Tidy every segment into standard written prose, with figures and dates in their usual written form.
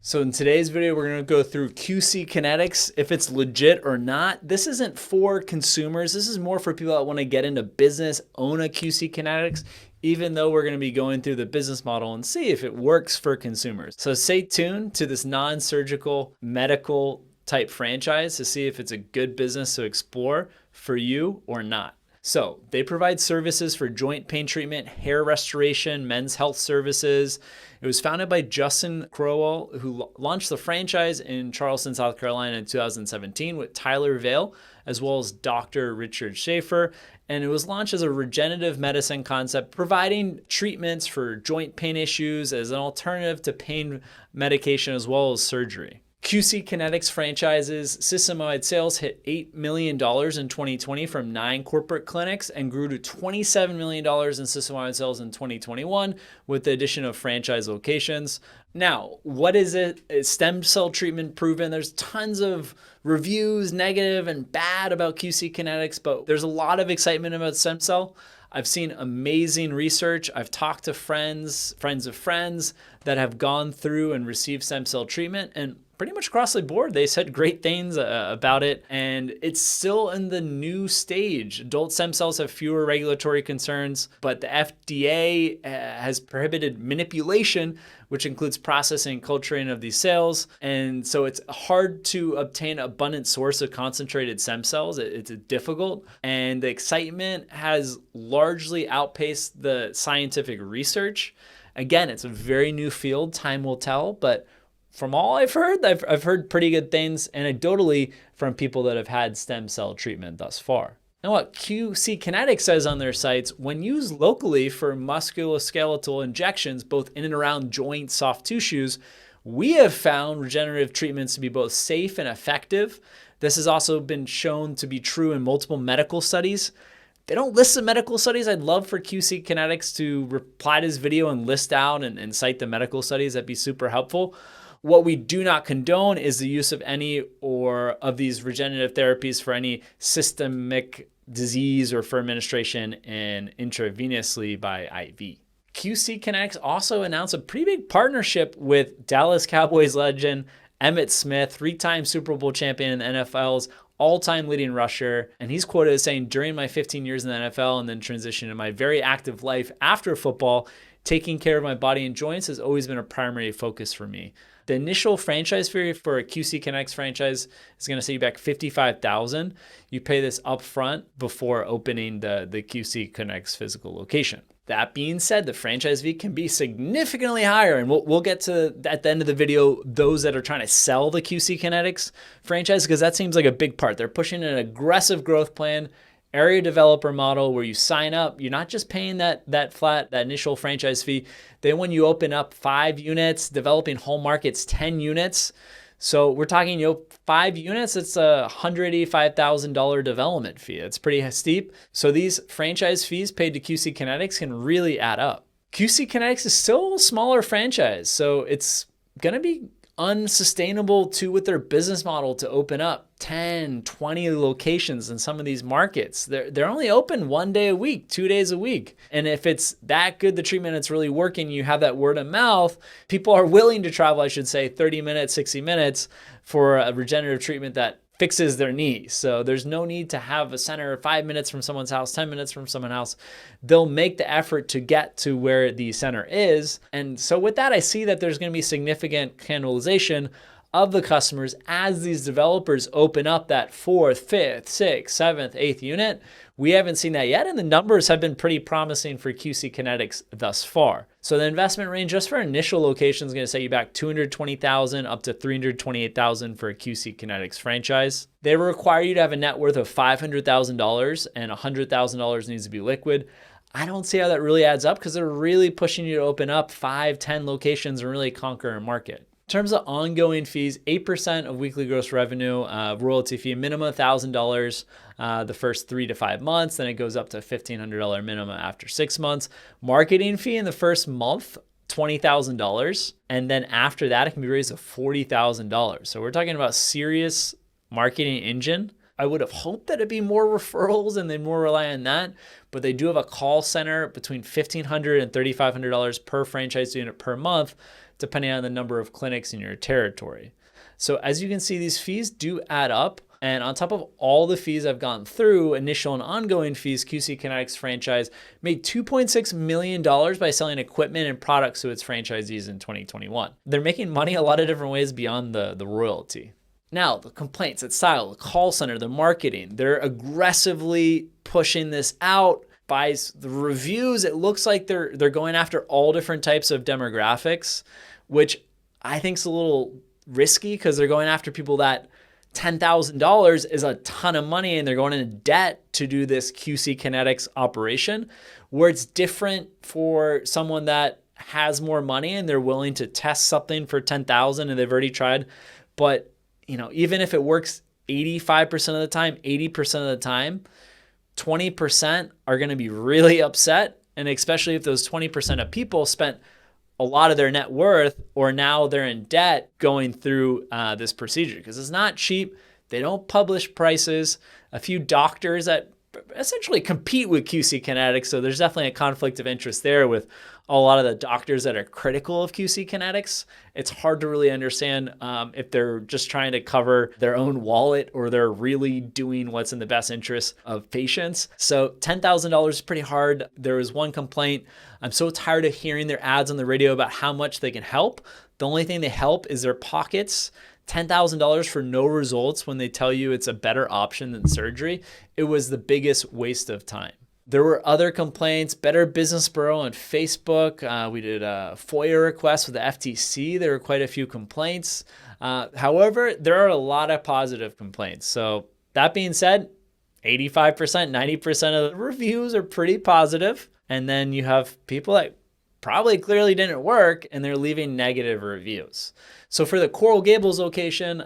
So in today's video, we're going to go through QC Kinetix, if it's legit or not. This isn't for consumers. This is more for people that want to get into business, own a QC Kinetix, even though we're going to be going through the business model and see if it works for consumers. So stay tuned to this non-surgical medical type franchise to see if it's a good business to explore for you or not. So they provide services for joint pain treatment, hair restoration, men's health services. It was founded by Justin Crowell, who launched the franchise in Charleston, South Carolina in 2017 with Tyler Vail, as well as Dr. Richard Schaffer. And it was launched as a regenerative medicine concept, providing treatments for joint pain issues as an alternative to pain medication as well as surgery. QC Kinetix franchises system-wide sales hit $8 million in 2020 from 9 corporate clinics and grew to $27 million in system-wide sales in 2021 with the addition of franchise locations. Now, what is it? Is stem cell treatment proven? There's tons of reviews, negative and bad, about QC Kinetix, but there's a lot of excitement about stem cell. I've seen amazing research. I've talked to friends of friends that have gone through and received stem cell treatment, and pretty much across the board, they said great things about it, and it's still in the new stage. Adult stem cells have fewer regulatory concerns, but the FDA has prohibited manipulation, which includes processing and culturing of these cells. And so it's hard to obtain abundant source of concentrated stem cells. It's difficult, and the excitement has largely outpaced the scientific research. Again, it's a very new field. Time will tell, but from all I've heard pretty good things anecdotally from people that have had stem cell treatment thus far. Now, what QC Kinetix says on their sites, when used locally for musculoskeletal injections, both in and around joint soft tissues, we have found regenerative treatments to be both safe and effective. This has also been shown to be true in multiple medical studies. They don't list the medical studies. I'd love for QC Kinetix to reply to this video and list out and cite the medical studies. That'd be super helpful. What we do not condone is the use of any or of these regenerative therapies for any systemic disease or for administration and intravenously by IV. QC Kinetix also announced a pretty big partnership with Dallas Cowboys legend Emmitt Smith, 3-time Super Bowl champion in the NFL's all-time leading rusher. And he's quoted as saying, "During my 15 years in the NFL and then transition to my very active life after football, taking care of my body and joints has always been a primary focus for me." The initial franchise fee for a QC Kinetix franchise is going to set you back $55,000. You pay this upfront before opening the QC Kinetix physical location. That being said, the franchise fee can be significantly higher, and we'll get to, at the end of the video, those that are trying to sell the QC Kinetix franchise, because that seems like a big part. They're pushing an aggressive growth plan, area developer model where you sign up, you're not just paying that initial franchise fee. Then when you open up 5 units, developing home markets 10 units. So we're talking, 5 units, it's a $185,000 development fee. It's pretty steep. So these franchise fees paid to QC Kinetix can really add up. QC Kinetix is still a smaller franchise, so it's going to be unsustainable too with their business model to open up 10, 20 locations in some of these markets. They're only open 1 day a week, 2 days a week. And if it's that good, the treatment, it's really working, you have that word of mouth, people are willing to travel, 30 minutes, 60 minutes for a regenerative treatment that fixes their knee. So there's no need to have a center 5 minutes from someone's house, 10 minutes from someone's house. They'll make the effort to get to where the center is. And so with that, I see that there's going to be significant cannibalization of the customers as these developers open up that 4th, 5th, 6th, 7th, 8th unit. We haven't seen that yet, and the numbers have been pretty promising for QC Kinetix thus far. So the investment range just for initial location is going to set you back $220,000 up to $328,000 for a QC Kinetix franchise. They require you to have a net worth of $500,000 and $100,000 needs to be liquid. I don't see how that really adds up because they're really pushing you to open up 5, 10 locations and really conquer a market. In terms of ongoing fees, 8% of weekly gross revenue, royalty fee, minimum $1,000 the first 3 to 5 months. Then it goes up to $1,500 minimum after 6 months. Marketing fee in the first month, $20,000. And then after that, it can be raised to $40,000. So we're talking about serious marketing engine. I would have hoped that it'd be more referrals and then more rely on that, but they do have a call center between $1,500 and $3,500 per franchise unit per month depending on the number of clinics in your territory. So as you can see, these fees do add up. And on top of all the fees I've gone through, initial and ongoing fees, QC Kinetix franchise made $2.6 million by selling equipment and products to its franchisees in 2021. They're making money a lot of different ways beyond the royalty. Now, the complaints, its style, the call center, the marketing, they're aggressively pushing this out. By the reviews, it looks like they're going after all different types of demographics, which I think is a little risky because they're going after people that $10,000 is a ton of money and they're going into debt to do this QC Kinetix operation, where it's different for someone that has more money and they're willing to test something for $10,000 and they've already tried. But even if it works 85% of the time, 80% of the time, 20% are going to be really upset. And especially if those 20% of people spent a lot of their net worth, or now they're in debt going through this procedure, because it's not cheap. They don't publish prices. A few doctors that essentially compete with QC Kinetix. So there's definitely a conflict of interest there with a lot of the doctors that are critical of QC Kinetix. It's hard to really understand if they're just trying to cover their own wallet or they're really doing what's in the best interest of patients. So $10,000 is pretty hard. There was one complaint. I'm so tired of hearing their ads on the radio about how much they can help. The only thing they help is their pockets. $10,000 for no results when they tell you it's a better option than surgery. It was the biggest waste of time. There were other complaints. Better Business Bureau on Facebook. We did a FOIA request with the FTC. There were quite a few complaints. However, there are a lot of positive complaints. So that being said, 85%, 90% of the reviews are pretty positive. And then you have people that probably clearly didn't work and they're leaving negative reviews. So for the Coral Gables location,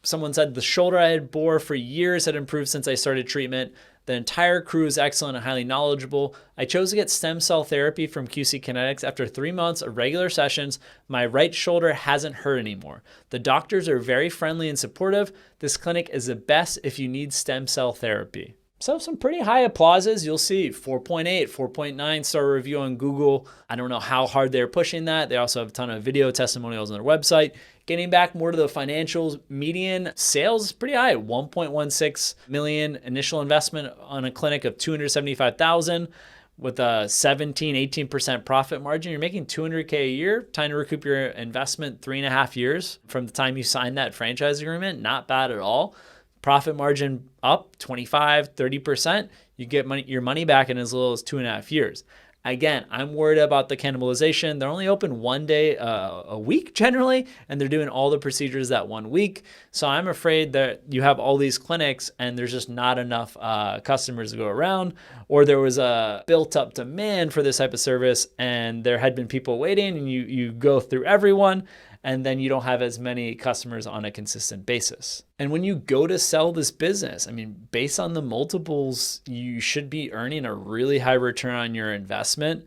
someone said the shoulder I had bore for years had improved since I started treatment. The entire crew is excellent and highly knowledgeable. I chose to get stem cell therapy from QC Kinetix. After 3 months of regular sessions, my right shoulder hasn't hurt anymore. The doctors are very friendly and supportive. This clinic is the best if you need stem cell therapy. So some pretty high applauses. You'll see 4.8, 4.9 star review on Google. I don't know how hard they're pushing that. They also have a ton of video testimonials on their website. Getting back more to the financials, median sales is pretty high, 1.16 million initial investment on a clinic of 275,000 with a 17, 18% profit margin. You're making $200K a year. Time to recoup your investment 3.5 years from the time you sign that franchise agreement. Not bad at all. Profit margin up 25, 30%. You get your money back in as little as 2.5 years. Again, I'm worried about the cannibalization. They're only open one day a week generally, and they're doing all the procedures that 1 week. So I'm afraid that you have all these clinics and there's just not enough customers to go around, or there was a built up demand for this type of service and there had been people waiting and you go through everyone, and then you don't have as many customers on a consistent basis. And when you go to sell this business, I mean, based on the multiples, you should be earning a really high return on your investment,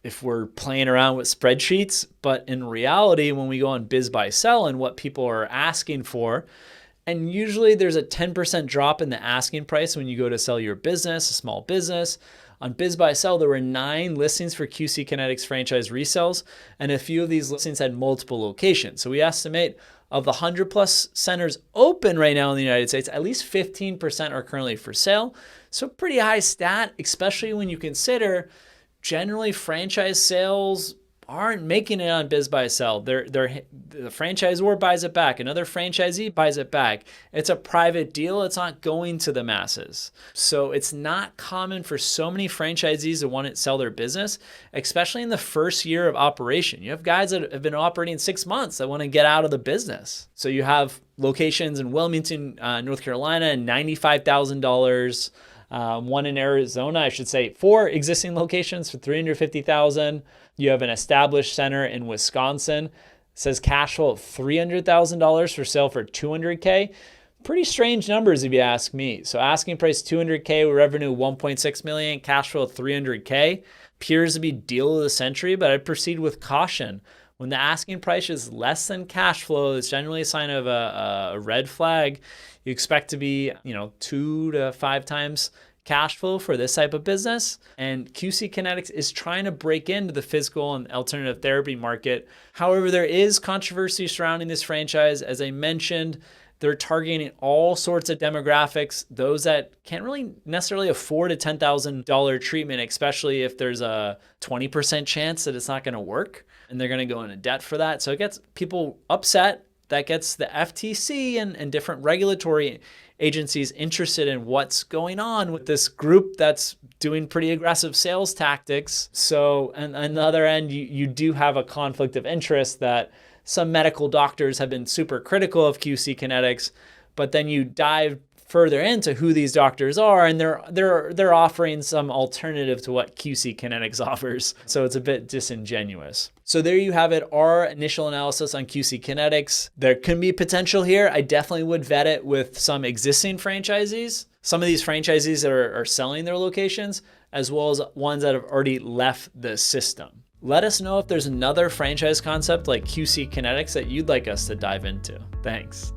if we're playing around with spreadsheets. But in reality, when we go on biz buy sell and what people are asking for, and usually there's a 10% drop in the asking price when you go to sell your business, a small business. On Biz Buy Sell, there were 9 listings for QC Kinetix franchise resells, and a few of these listings had multiple locations. So we estimate of the 100 plus centers open right now in the United States, at least 15% are currently for sale. So pretty high stat, especially when you consider generally franchise sales aren't making it on Biz Buy Sell. The franchisor buys it back. Another franchisee buys it back. It's a private deal. It's not going to the masses. So it's not common for so many franchisees to want to sell their business, especially in the first year of operation. You have guys that have been operating 6 months that want to get out of the business. So you have locations in Wilmington, North Carolina, and $95,000. One in Arizona, I should say, 4 existing locations for $350,000. You have an established center in Wisconsin. It says cash flow of $300,000 for sale for $200K. Pretty strange numbers if you ask me. So asking price $200K, revenue $1.6 million, cash flow $300K. Appears to be deal of the century, but I'd proceed with caution. When the asking price is less than cash flow, it's generally a sign of a red flag. You expect to be, 2 to 5 times cash flow for this type of business. And QC Kinetix is trying to break into the physical and alternative therapy market. However, there is controversy surrounding this franchise. As I mentioned, they're targeting all sorts of demographics, those that can't really necessarily afford a $10,000 treatment, especially if there's a 20% chance that it's not going to work and they're going to go into debt for that. So it gets people upset. That gets the FTC and different regulatory agencies interested in what's going on with this group that's doing pretty aggressive sales tactics. So, and on the other end, you do have a conflict of interest that some medical doctors have been super critical of QC Kinetix, but then you dive further into who these doctors are, and they're offering some alternative to what QC Kinetix offers. So it's a bit disingenuous. So there you have it, our initial analysis on QC Kinetix. There can be potential here. I definitely would vet it with some existing franchisees. Some of these franchisees that are selling their locations, as well as ones that have already left the system. Let us know if there's another franchise concept like QC Kinetix that you'd like us to dive into. Thanks.